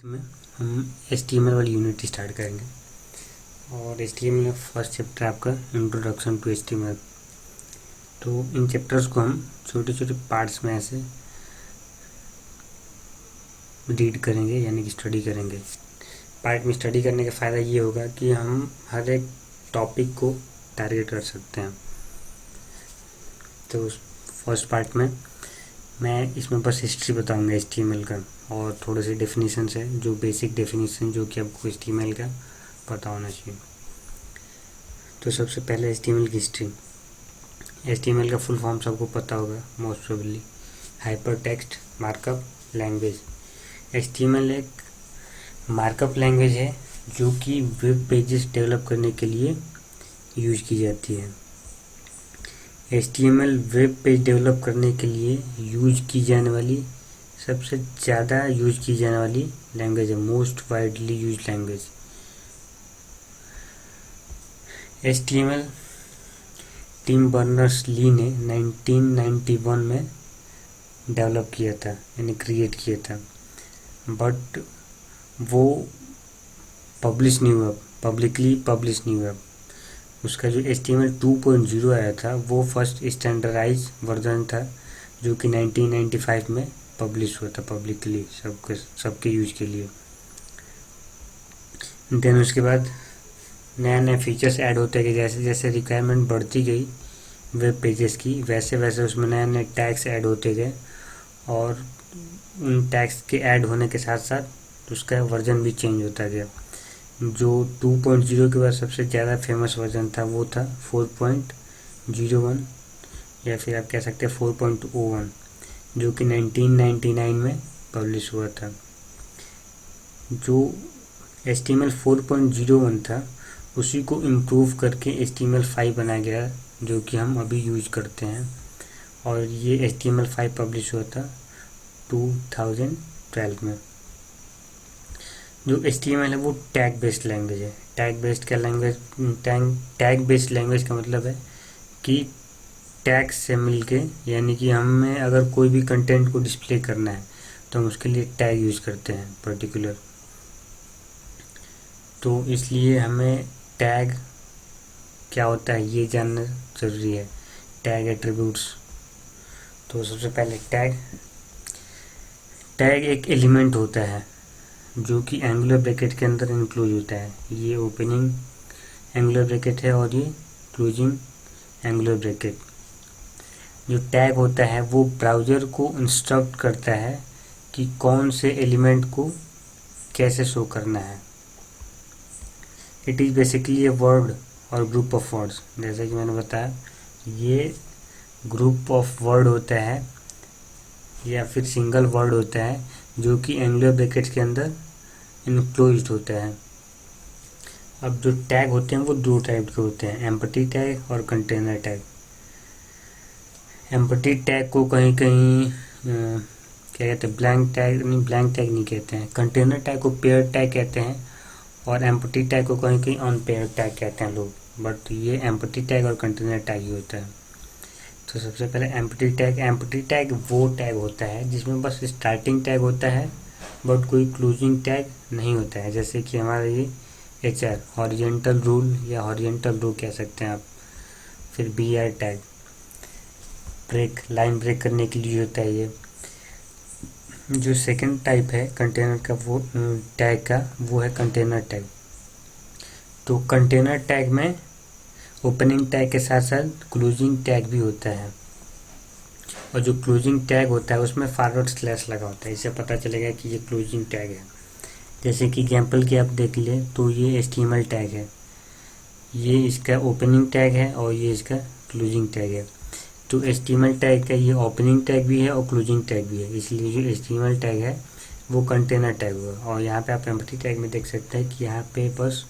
में हम HTML वाली यूनिट स्टार्ट करेंगे और HTML में फर्स्ट चैप्टर आपका इंट्रोडक्शन टू HTML। तो इन चैप्टर्स को हम छोटे छोटे पार्ट्स में ऐसे रीड करेंगे, यानी कि स्टडी करेंगे। पार्ट में स्टडी करने का फ़ायदा ये होगा कि हम हर एक टॉपिक को टारगेट कर सकते हैं। तो फर्स्ट पार्ट में मैं इसमें बस हिस्ट्री बताऊंगा HTML का, और थोड़े से डेफिनेशन है, जो बेसिक डेफिनेशन जो कि आपको HTML का पता होना चाहिए। तो सबसे पहले HTML की हिस्ट्री। HTML का फुल फॉर्म सबको पता होगा most probably, hyper text markup language. HTML एक मार्कअप लैंग्वेज है जो कि वेब पेजेस डेवलप करने के लिए यूज की जाती है। HTML वेब पेज डेवलप करने के लिए यूज की जाने वाली सबसे ज़्यादा यूज की जाने वाली लैंग्वेज है, most widely use language. HTML Tim Berners Lee ने 1991 में डेवलप किया था, यानी क्रिएट किया था, बट वो पब्लिश नहीं हुआ, पब्लिकली पब्लिश नहीं हुआ। उसका जो HTML 2.0 आया था वो फर्स्ट स्टैंडर्डाइज वर्जन था, जो कि 1995 में पब्लिश हुआ था पब्लिकली सबके यूज के लिए। देन उसके बाद नया नया फीचर्स ऐड होते गए, जैसे जैसे रिक्वायरमेंट बढ़ती गई वेब पेजेस की, वैसे वैसे उसमें नए नए टैग्स ऐड होते गए, और उन टैग्स के ऐड होने के साथ साथ उसका वर्जन भी चेंज होता गया। जो 2.0 के बाद सबसे ज़्यादा फेमस वर्जन था वो था 4.01, या फिर आप कह सकते हैं 4.01, जो कि 1999 में पब्लिश हुआ था। जो HTML 4.01 था उसी को इम्प्रूव करके HTML 5 बनाया गया, जो कि हम अभी यूज करते हैं, और ये HTML 5 पब्लिश हुआ था 2012 में। जो HTML है वो टैग बेस्ड लैंग्वेज है। टैग बेस्ड का लैंग्वेज, टैग बेस्ड लैंग्वेज का मतलब है कि टैग से मिलके, यानी कि हमें अगर कोई भी कंटेंट को डिस्प्ले करना है तो हम उसके लिए टैग यूज करते हैं पर्टिकुलर। तो इसलिए हमें टैग क्या होता है ये जानना ज़रूरी है, टैग एट्रीब्यूट्स। तो सबसे पहले टैग एक एलिमेंट होता है जो कि एंगुलर ब्रैकेट के अंदर इंक्लूड होता है। ये ओपनिंग एंगुलर ब्रैकेट है और ये क्लोजिंग एंगुलर ब्रैकेट। जो टैग होता है वो ब्राउज़र को इंस्ट्रक्ट करता है कि कौन से एलिमेंट को कैसे शो करना है। It is basically a word और ग्रुप ऑफ वर्ड्स। जैसे कि मैंने बताया, ये ग्रुप ऑफ वर्ड होता है या फिर सिंगल वर्ड होता है जो कि एंगुलर ब्रैकेट्स के अंदर इनक्लोज्ड होता है। अब जो टैग होते हैं वो दो टाइप के होते हैं, एम्पटी टैग और कंटेनर टैग। एम्पटी टैग को कहीं कहीं क्या कहते हैं, ब्लैंक टैग नहीं कहते हैं। कंटेनर टैग को पेयर टैग कहते हैं, और एम्पटी टैग को कहीं कहीं अनपेयर टैग कहते हैं लोग, बट ये एम्पटी टैग और कंटेनर टैग ही होता है। तो सबसे पहले एम्पटी टैग वो टैग होता है जिसमें बस स्टार्टिंग टैग होता है बट कोई क्लोजिंग टैग नहीं होता है। जैसे कि हमारा ये HR हॉरिजॉन्टल रूल या हॉरिजॉन्टल रो कह सकते हैं आप। फिर BR tag break, line break करने के लिए होता है ये। जो सेकंड टाइप है कंटेनर का, वो टैग का, वो है कंटेनर टैग। तो कंटेनर टैग में ओपनिंग टैग के साथ साथ क्लोजिंग टैग भी होता है, और जो क्लोजिंग टैग होता है उसमें फॉरवर्ड स्लैश लगा होता है। इससे पता चलेगा कि ये क्लोजिंग टैग है। जैसे कि एग्जाम्पल की आप देख लें तो ये HTML टैग है, ये इसका ओपनिंग टैग है और ये इसका क्लोजिंग टैग है। तो HTML टैग का ये ओपनिंग टैग भी है और क्लोजिंग टैग भी है, इसलिए जो HTML टैग है वो कंटेनर टैग हुआ। और यहाँ पे आप एम्पटी टैग में देख सकते हैं कि यहाँ पे बस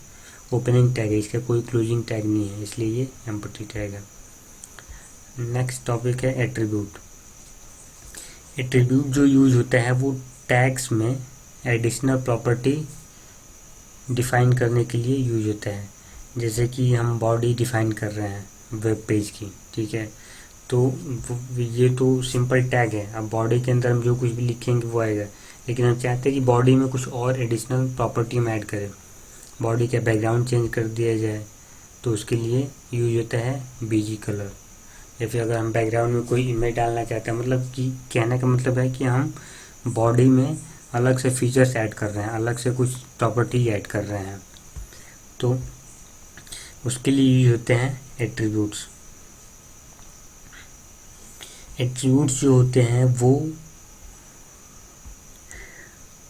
ओपनिंग टैग है, इसका कोई क्लोजिंग टैग नहीं है, इसलिए ये एम्पटी टैग है। नेक्स्ट टॉपिक है एट्रीब्यूट। एट्रीब्यूट जो यूज होता है वो टैग्स में एडिशनल प्रॉपर्टी डिफाइन करने के लिए यूज होता है। जैसे कि हम बॉडी डिफाइन कर रहे हैं वेब पेज की, ठीक है, तो ये तो सिंपल टैग है। अब बॉडी के अंदर हम जो कुछ भी लिखेंगे वो आएगा, लेकिन हम चाहते हैं कि बॉडी में कुछ और एडिशनल प्रॉपर्टी हम ऐड करें, बॉडी का बैकग्राउंड चेंज कर दिया जाए, तो उसके लिए यूज होता है बीजी कलर। या फिर अगर हम बैकग्राउंड में कोई इमेज डालना चाहते हैं, मतलब कि कहने का मतलब है कि हम बॉडी में अलग से फीचर्स ऐड कर रहे हैं, अलग से कुछ प्रॉपर्टी ऐड कर रहे हैं, तो उसके लिए यूज होते हैं एट्रीब्यूट्स। एट्रीब्यूट्स जो होते हैं वो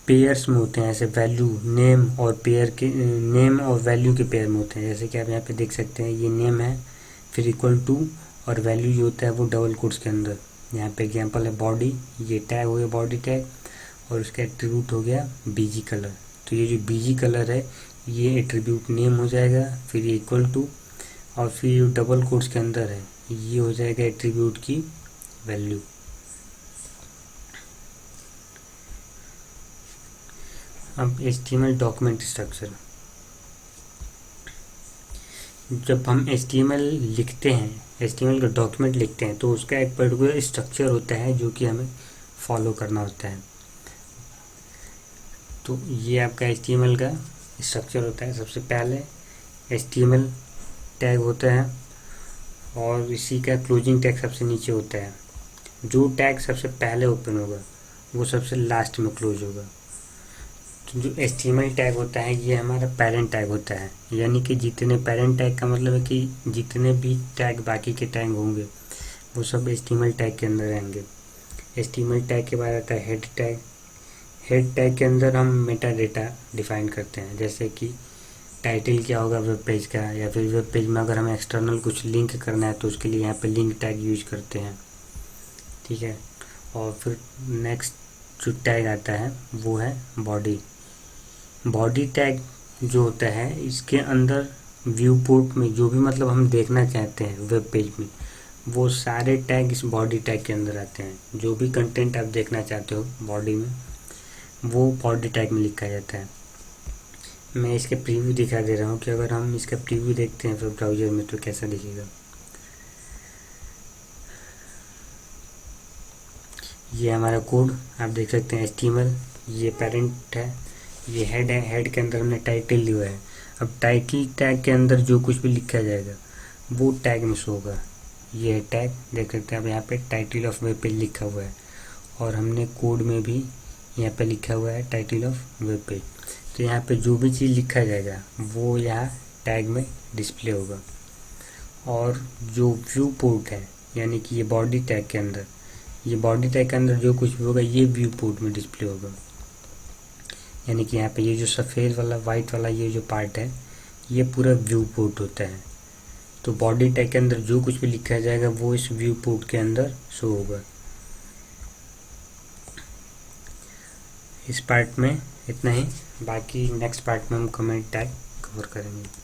पेयर्स में होते हैं, ऐसे वैल्यू नेम और पेयर के, नेम और वैल्यू के पेयर में होते हैं। जैसे कि आप यहाँ पे देख सकते हैं, ये नेम है, फिर इक्वल टू, और वैल्यू जो होता है वो डबल कोट्स के अंदर। यहाँ पे एग्जांपल है बॉडी, ये टैग हो गया बॉडी टैग, और उसका एट्रीब्यूट हो गया बीजी कलर। तो ये जो बीजी कलर है ये एट्रीब्यूट नेम हो जाएगा, फिर ये इक्वल टू, और फिर ये डबल कोट्स के अंदर है ये हो जाएगा एट्रीब्यूट की वैल्यू। अब HTML डॉक्यूमेंट स्ट्रक्चर, जब हम HTML लिखते हैं, HTML का डॉक्यूमेंट लिखते हैं, तो उसका एक पर्टिकुलर स्ट्रक्चर होता है जो कि हमें फॉलो करना होता है। तो ये आपका HTML का स्ट्रक्चर होता है। सबसे पहले HTML टैग होता है, और इसी का क्लोजिंग टैग सबसे नीचे होता है। जो टैग सबसे पहले ओपन होगा वो सबसे लास्ट में क्लोज होगा। तो जो HTML टैग होता है ये हमारा पेरेंट टैग होता है, यानी कि जितने पेरेंट टैग का मतलब है कि जितने भी टैग बाकी के टैग होंगे वो सब HTML टैग के अंदर रहेंगे। HTML टैग के बाद आता है हेड टैग। हेड टैग के अंदर हम मेटा डेटा डिफाइन करते हैं, जैसे कि टाइटल क्या होगा वेब पेज का, या फिर वेब पेज में अगर हमें एक्सटर्नल कुछ लिंक करना है तो उसके लिए यहाँ पे लिंक टैग यूज करते हैं, ठीक है। और फिर नेक्स्ट जो टैग आता है वो है बॉडी। बॉडी टैग जो होता है इसके अंदर व्यू पोर्ट में जो भी मतलब हम देखना चाहते हैं वेब पेज में, वो सारे टैग इस बॉडी टैग के अंदर आते हैं। जो भी कंटेंट आप देखना चाहते हो बॉडी में वो बॉडी टैग में लिखा जाता है। मैं इसके प्रीव्यू दिखा दे रहा हूँ कि अगर हम इसका प्रीव्यू देखते हैं वेब ब्राउज़र में तो कैसा दिखेगा। ये हमारा कोड आप देख सकते हैं HTML, ये पेरेंट है, ये हेड है, हेड के अंदर हमने टाइटल लिया है। अब टाइटल टैग के अंदर जो कुछ भी लिखा जाएगा वो टैग में शो होगा। ये है टैग, देख सकते हैं आप यहाँ पे टाइटल ऑफ वेब पेज लिखा हुआ है, और हमने कोड में भी यहाँ पे लिखा हुआ है टाइटल ऑफ वेब पेज। तो यहाँ पे जो भी चीज़ लिखा जाएगा वो यहाँ टैग में डिस्प्ले होगा। और जो व्यू पोर्ट है यानी कि ये बॉडी टैग के अंदर, ये बॉडी टैग के अंदर जो कुछ भी होगा ये व्यू पोर्ट में डिस्प्ले होगा। यानी कि यहाँ पे ये जो सफ़ेद वाला वाइट वाला ये जो पार्ट है ये पूरा व्यू पोर्ट होता है। तो बॉडी टैग के अंदर जो कुछ भी लिखा जाएगा वो इस व्यू पोर्ट के अंदर शो होगा। इस पार्ट में इतना ही, बाकी नेक्स्ट पार्ट में हम कमेंट टैग कवर करेंगे।